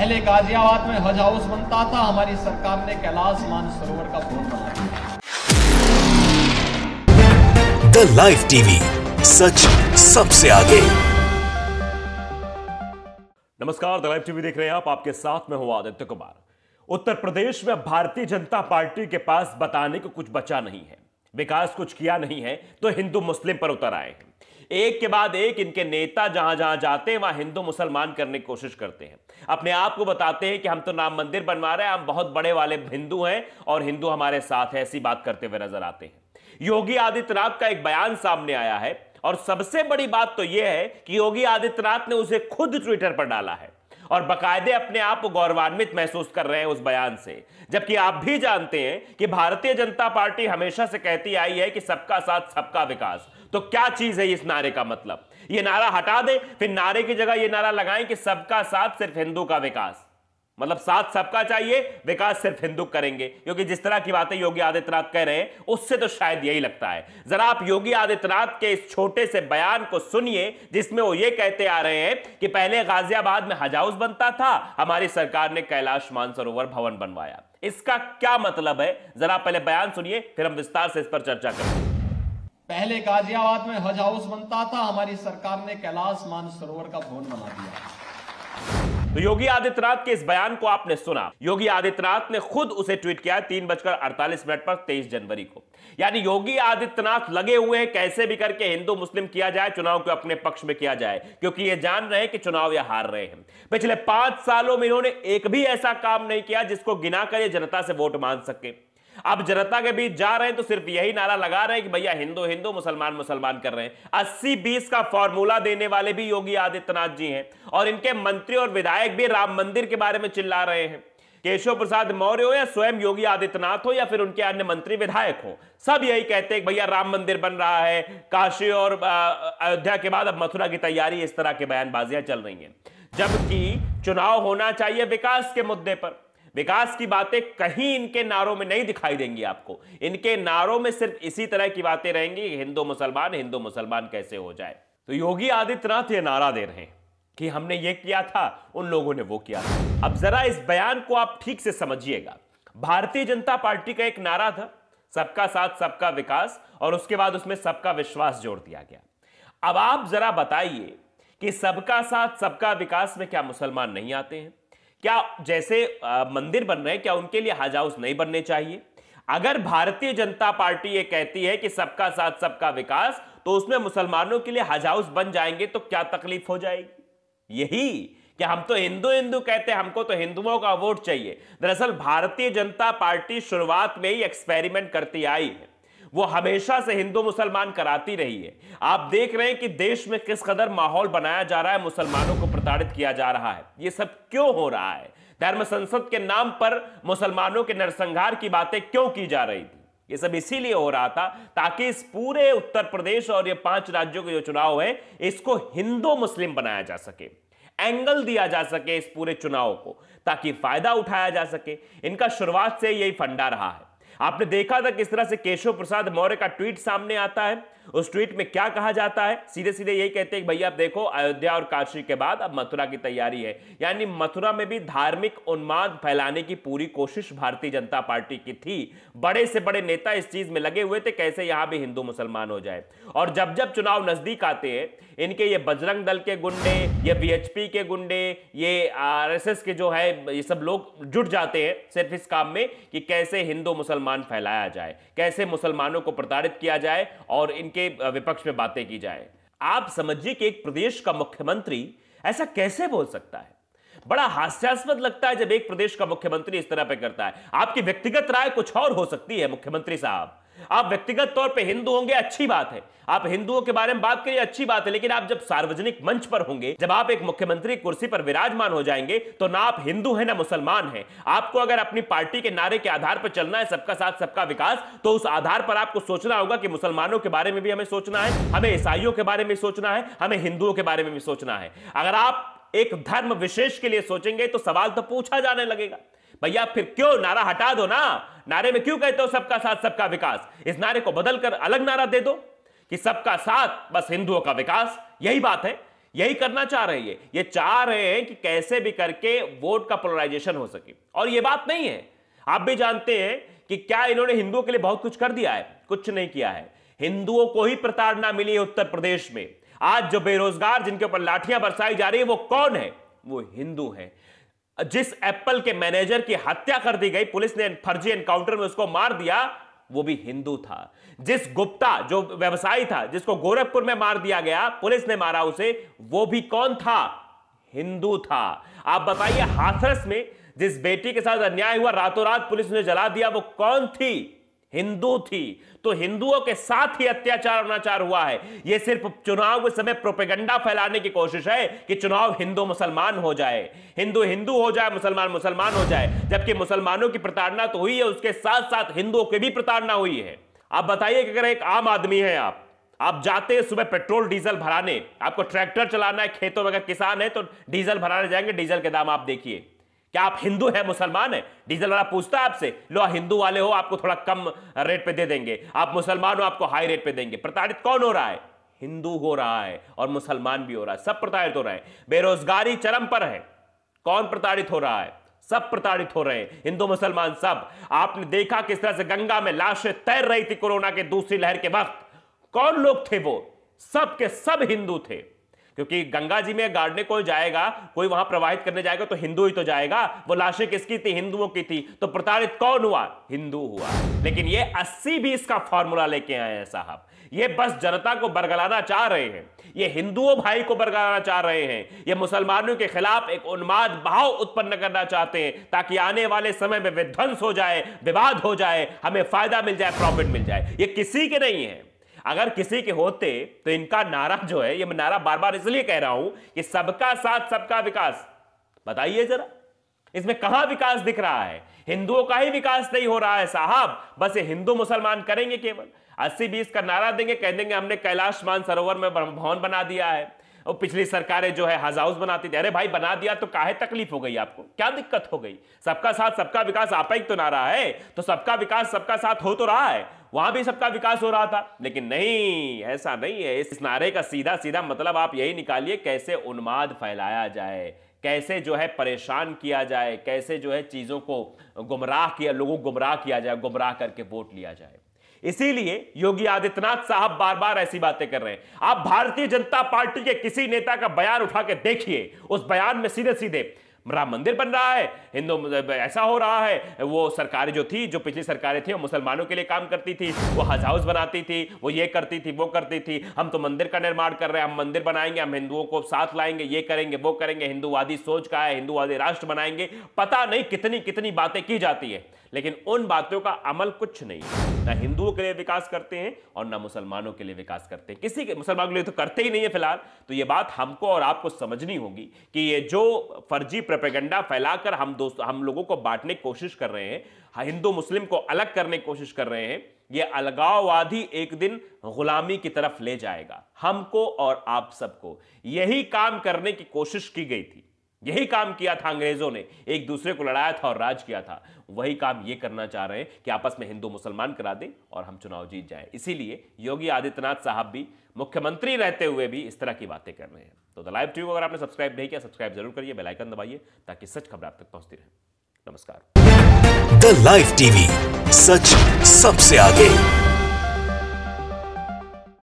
पहले गाजियाबाद में हज हाउस बनता था, हमारी सरकार ने कैलाश मानसरोवर का भवन बना दिया। द लाइव टीवी, सच सबसे आगे। नमस्कार, द लाइव टीवी देख रहे हैं आप। आपके साथ में हूं आदित्य कुमार। उत्तर प्रदेश में भारतीय जनता पार्टी के पास बताने को कुछ बचा नहीं है, विकास कुछ किया नहीं है, तो हिंदू मुस्लिम पर उतर आए हैं। एक के बाद एक इनके नेता जहां जहां जाते हैं वहां हिंदू मुसलमान करने की कोशिश करते हैं। अपने आप को बताते हैं कि हम तो राम मंदिर बनवा रहे हैं, हम बहुत बड़े वाले हिंदू हैं और हिंदू हमारे साथ है, ऐसी बात करते हुए नजर आते हैं। योगी आदित्यनाथ का एक बयान सामने आया है और सबसे बड़ी बात तो यह है कि योगी आदित्यनाथ ने उसे खुद ट्विटर पर डाला है और बाकायदे अपने आप को गौरवान्वित महसूस कर रहे हैं उस बयान से। जबकि आप भी जानते हैं कि भारतीय जनता पार्टी हमेशा से कहती आई है कि सबका साथ सबका विकास। तो क्या चीज है इस नारे का मतलब? ये नारा हटा दे, फिर नारे की जगह ये नारा लगाएं कि सबका साथ सिर्फ हिंदू का विकास। मतलब साथ सबका चाहिए, विकास सिर्फ हिंदू करेंगे। क्योंकि जिस तरह की बातें योगी आदित्यनाथ कह रहे हैं उससे तो शायद यही लगता है। जरा आप योगी आदित्यनाथ के इस छोटे से बयान को सुनिए जिसमें वो ये कहते आ रहे हैं कि पहले गाजियाबाद में हज हाउस बनता था, हमारी सरकार ने कैलाश मानसरोवर भवन बनवाया। इसका क्या मतलब है? जरा पहले बयान सुनिए, फिर हम विस्तार से इस पर चर्चा करेंगे। पहले गाजियाबाद में हज हाउस बनता था, हमारी सरकार ने कैलाश मानसरोवर का भवन बना दिया। तो योगी आदित्यनाथ के इस बयान को आपने सुना। योगी आदित्यनाथ ने खुद उसे ट्वीट किया 3:48 पर 23 जनवरी को। यानी योगी आदित्यनाथ लगे हुए हैं कैसे भी करके हिंदू मुस्लिम किया जाए, चुनाव को अपने पक्ष में किया जाए, क्योंकि ये जान रहे हैं कि चुनाव ये हार रहे हैं। पिछले 5 सालों में इन्होंने एक भी ऐसा काम नहीं किया जिसको गिनाकर ये जनता से वोट मांग सके। अब जनता के बीच जा रहे हैं तो सिर्फ यही नारा लगा रहे हैं कि भैया हिंदू हिंदू मुसलमान मुसलमान कर रहे हैं। 80-20 का फॉर्मूला देने वाले भी योगी आदित्यनाथ जी हैं और इनके मंत्री और विधायक भी राम मंदिर के बारे में चिल्ला रहे हैं। केशव प्रसाद मौर्य हो या स्वयं योगी आदित्यनाथ हो या फिर उनके अन्य मंत्री विधायक हो, सब यही कहते हैं कि भैया राम मंदिर बन रहा है, काशी और अयोध्या के बाद अब मथुरा की तैयारी, इस तरह के बयानबाजियां चल रही हैं। जबकि चुनाव होना चाहिए विकास के मुद्दे पर। विकास की बातें कहीं इनके नारों में नहीं दिखाई देंगी आपको। इनके नारों में सिर्फ इसी तरह की बातें रहेंगी, हिंदू मुसलमान कैसे हो जाए। तो योगी आदित्यनाथ ये नारा दे रहे हैं कि हमने ये किया था, उन लोगों ने वो किया था। अब जरा इस बयान को आप ठीक से समझिएगा। भारतीय जनता पार्टी का एक नारा था सबका साथ सबका विकास, और उसके बाद उसमें सबका विश्वास जोड़ दिया गया। अब आप जरा बताइए कि सबका साथ सबका विकास में क्या मुसलमान नहीं आते हैं? क्या जैसे मंदिर बन रहे हैं, क्या उनके लिए हज हाउस नहीं बनने चाहिए? अगर भारतीय जनता पार्टी ये कहती है कि सबका साथ सबका विकास, तो उसमें मुसलमानों के लिए हज हाउस बन जाएंगे तो क्या तकलीफ हो जाएगी? यही कि हम तो हिंदू हिंदू कहते हैं, हमको तो हिंदुओं का वोट चाहिए। दरअसल भारतीय जनता पार्टी शुरुआत में ही एक्सपेरिमेंट करती आई है। वो हमेशा से हिंदू मुसलमान कराती रही है। आप देख रहे हैं कि देश में किस कदर माहौल बनाया जा रहा है, मुसलमानों को प्रताड़ित किया जा रहा है। ये सब क्यों हो रहा है? धर्म संसद के नाम पर मुसलमानों के नरसंहार की बातें क्यों की जा रही थी? ये सब इसीलिए हो रहा था ताकि इस पूरे उत्तर प्रदेश और ये 5 राज्यों के जो चुनाव है, इसको हिंदू मुस्लिम बनाया जा सके, एंगल दिया जा सके इस पूरे चुनाव को, ताकि फायदा उठाया जा सके। इनका शुरुआत से यही फंडा रहा है। आपने देखा था किस तरह से केशव प्रसाद मौर्य का ट्वीट सामने आता है। उस ट्वीट में क्या कहा जाता है? सीधे सीधे यही कहते हैं कि भैया आप देखो, अयोध्या और काशी के बाद अब मथुरा की तैयारी है। यानी मथुरा में भी धार्मिक उन्माद फैलाने की पूरी कोशिश भारतीय जनता पार्टी की थी। बड़े से बड़े नेता इस चीज में लगे हुए थे कैसे यहां भी हिंदू मुसलमान हो जाए। और जब जब चुनाव नजदीक आते हैं, इनके ये बजरंग दल के गुंडे, ये वीएचपी के गुंडे, ये आरएसएस के जो है, ये सब लोग जुट जाते हैं सिर्फ इस काम में कि कैसे हिंदू मुसलमान फैलाया जाए, कैसे मुसलमानों को प्रताड़ित किया जाए और इनके विपक्ष में बातें की जाए। आप समझिए कि एक प्रदेश का मुख्यमंत्री ऐसा कैसे बोल सकता है? बड़ा हास्यास्पद लगता है जब एक प्रदेश का मुख्यमंत्री इस तरह पे करता है। आपकी व्यक्तिगत राय कुछ और हो सकती है मुख्यमंत्री साहब, आप व्यक्तिगत तौर पे हिंदू होंगे, अच्छी बात है, आप हिंदुओं के बारे में बात करिए, अच्छी बात है। लेकिन आप जब सार्वजनिक मंच पर होंगे, जब आप एक मुख्यमंत्री कुर्सी पर विराजमान हो जाएंगे, तो ना आप हिंदू हैं ना मुसलमान हैं। आपको अगर अपनी पार्टी के नारे के आधार पर चलना है, सबका साथ सबका विकास, तो उस आधार पर आपको सोचना होगा कि मुसलमानों के बारे में भी हमें सोचना है, हमें ईसाइयों के बारे में सोचना है, हमें हिंदुओं के बारे में भी सोचना है। अगर आप एक धर्म विशेष के लिए सोचेंगे तो सवाल तो पूछा जाने लगेगा, भैया फिर क्यों नारा हटा दो ना, नारे में क्यों कहते हो सबका साथ सबका विकास? इस नारे को बदलकर अलग नारा दे दो कि सबका साथ बस हिंदुओं का विकास। यही बात है यही करना चाह रहे हैं। ये चाह रहे हैं कि कैसे भी करके वोट का पोलराइजेशन हो सके। और ये बात नहीं है, आप भी जानते हैं कि क्या इन्होंने हिंदुओं के लिए बहुत कुछ कर दिया है? कुछ नहीं किया है। हिंदुओं को ही प्रताड़ना मिली है उत्तर प्रदेश में। आज जो बेरोजगार जिनके ऊपर लाठियां बरसाई जा रही है वो कौन है? वो हिंदू है। जिस एप्पल के मैनेजर की हत्या कर दी गई, पुलिस ने फर्जी एनकाउंटर में उसको मार दिया, वो भी हिंदू था। जिस गुप्ता जो व्यवसायी था जिसको गोरखपुर में मार दिया गया, पुलिस ने मारा उसे, वो भी कौन था? हिंदू था। आप बताइए, हाथरस में जिस बेटी के साथ अन्याय हुआ, रातों रात पुलिस ने जला दिया, वो कौन थी? हिंदू थी। तो हिंदुओं के साथ ही अत्याचार अनाचार हुआ है। यह सिर्फ चुनाव के समय प्रोपेगेंडा फैलाने की कोशिश है कि चुनाव हिंदू मुसलमान हो जाए, हिंदू हिंदू हो जाए, मुसलमान मुसलमान हो जाए। जबकि मुसलमानों की प्रताड़ना तो हुई है, उसके साथ साथ हिंदुओं की भी प्रताड़ना हुई है। आप बताइए कि अगर एक आम आदमी है, आप जाते हैं सुबह पेट्रोल डीजल भराने, आपको ट्रैक्टर चलाना है, खेतों में अगर किसान है तो डीजल भराने जाएंगे, डीजल के दाम आप देखिए। क्या आप हिंदू है मुसलमान है? डीजल वाला पूछता है आपसे, लो हिंदू वाले हो आपको थोड़ा कम रेट पे दे देंगे, आप मुसलमान हो आपको हाई रेट पे देंगे। प्रताड़ित कौन हो रहा है? हिंदू हो रहा है और मुसलमान भी हो रहा है, सब प्रताड़ित हो रहे हैं। बेरोजगारी चरम पर है, कौन प्रताड़ित हो रहा है? सब प्रताड़ित हो रहे हैं, हिंदू मुसलमान सब। आपने देखा किस तरह से गंगा में लाशें तैर रही थी कोरोना के दूसरी लहर के वक्त। कौन लोग थे वो? सब के सब हिंदू थे। क्योंकि गंगा जी में गाड़ने कोई जाएगा, कोई वहां प्रवाहित करने जाएगा तो हिंदू ही तो जाएगा। वो लाशें किसकी थी? हिंदुओं की थी। तो प्रताड़ित कौन हुआ? हिंदू हुआ। लेकिन ये 80-20 का फॉर्मूला लेके आए हैं साहब। ये बस जनता को बरगलाना चाह रहे हैं, ये हिंदुओं भाई को बरगलाना चाह रहे हैं, ये मुसलमानों के खिलाफ एक उन्माद भाव उत्पन्न करना चाहते हैं ताकि आने वाले समय में विध्वंस हो जाए, विवाद हो जाए, हमें फायदा मिल जाए, प्रॉफिट मिल जाए। ये किसी के नहीं है। अगर किसी के होते तो इनका नारा जो है, ये मैं नारा बार बार इसलिए कह रहा हूं कि सबका साथ सबका विकास। बताइए जरा, इसमें कहां विकास दिख रहा है? हिंदुओं का ही विकास नहीं हो रहा है साहब। बस ये हिंदू मुसलमान करेंगे, केवल 80-20 का नारा देंगे, कह देंगे हमने कैलाश मानसरोवर में भवन बना दिया है, और पिछली सरकारें जो है हज हाउस बनाती थी। अरे भाई बना दिया तो काहे तकलीफ हो गई आपको? क्या दिक्कत हो गई? सबका साथ सबका विकास आपा ही तो नारा है, तो सबका विकास सबका साथ हो तो रहा है। वहां भी सबका विकास हो रहा था, लेकिन नहीं, ऐसा नहीं है। इस नारे का सीधा सीधा मतलब आप यही निकालिए, कैसे उन्माद फैलाया जाए, कैसे जो है परेशान किया जाए, कैसे जो है चीजों को गुमराह किया, लोगों को गुमराह किया जाए, गुमराह करके वोट लिया जाए। इसीलिए योगी आदित्यनाथ साहब बार बार ऐसी बातें कर रहे हैं। आप भारतीय जनता पार्टी के किसी नेता का बयान उठा के देखिए, उस बयान में सीधे सीधे राम मंदिर बन रहा है, हिंदू ऐसा हो रहा है, वो सरकारें जो थी, जो पिछली सरकारें थी वो मुसलमानों के लिए काम करती थी, वो हज हाउस बनाती थी, वो ये करती थी, वो करती थी, हम तो मंदिर का निर्माण कर रहे हैं, हम मंदिर बनाएंगे, हम हिंदुओं को साथ लाएंगे, ये करेंगे, वो करेंगे, हिंदूवादी सोच का है, हिंदूवादी राष्ट्र बनाएंगे। पता नहीं कितनी कितनी बातें की जाती है, लेकिन उन बातों का अमल कुछ नहीं। ना हिंदुओं के लिए विकास करते हैं और ना मुसलमानों के लिए विकास करते हैं। किसी के मुसलमानों के लिए तो करते ही नहीं है फिलहाल। तो ये बात हमको और आपको समझनी होगी कि ये जो फर्जी प्रोपेगेंडा फैलाकर हम लोगों को बांटने की कोशिश कर रहे हैं, हिंदू मुस्लिम को अलग करने की कोशिश कर रहे हैं, ये अलगाववादी एक दिन गुलामी की तरफ ले जाएगा हमको और आप सबको। यही काम करने की कोशिश की गई थी, यही काम किया था अंग्रेजों ने, एक दूसरे को लड़ाया था और राज किया था। वही काम ये करना चाह रहे हैं कि आपस में हिंदू मुसलमान करा दें और हम चुनाव जीत जाएं। इसीलिए योगी आदित्यनाथ साहब भी मुख्यमंत्री रहते हुए भी इस तरह की बातें कर रहे हैं। तो द लाइव टीवी को अगर आपने सब्सक्राइब नहीं किया, सब्सक्राइब जरूर करिए, बेल आइकन दबाइए ताकि सच खबर आप तक पहुंचती रहे। नमस्कार। द लाइव टीवी, सच सबसे आगे।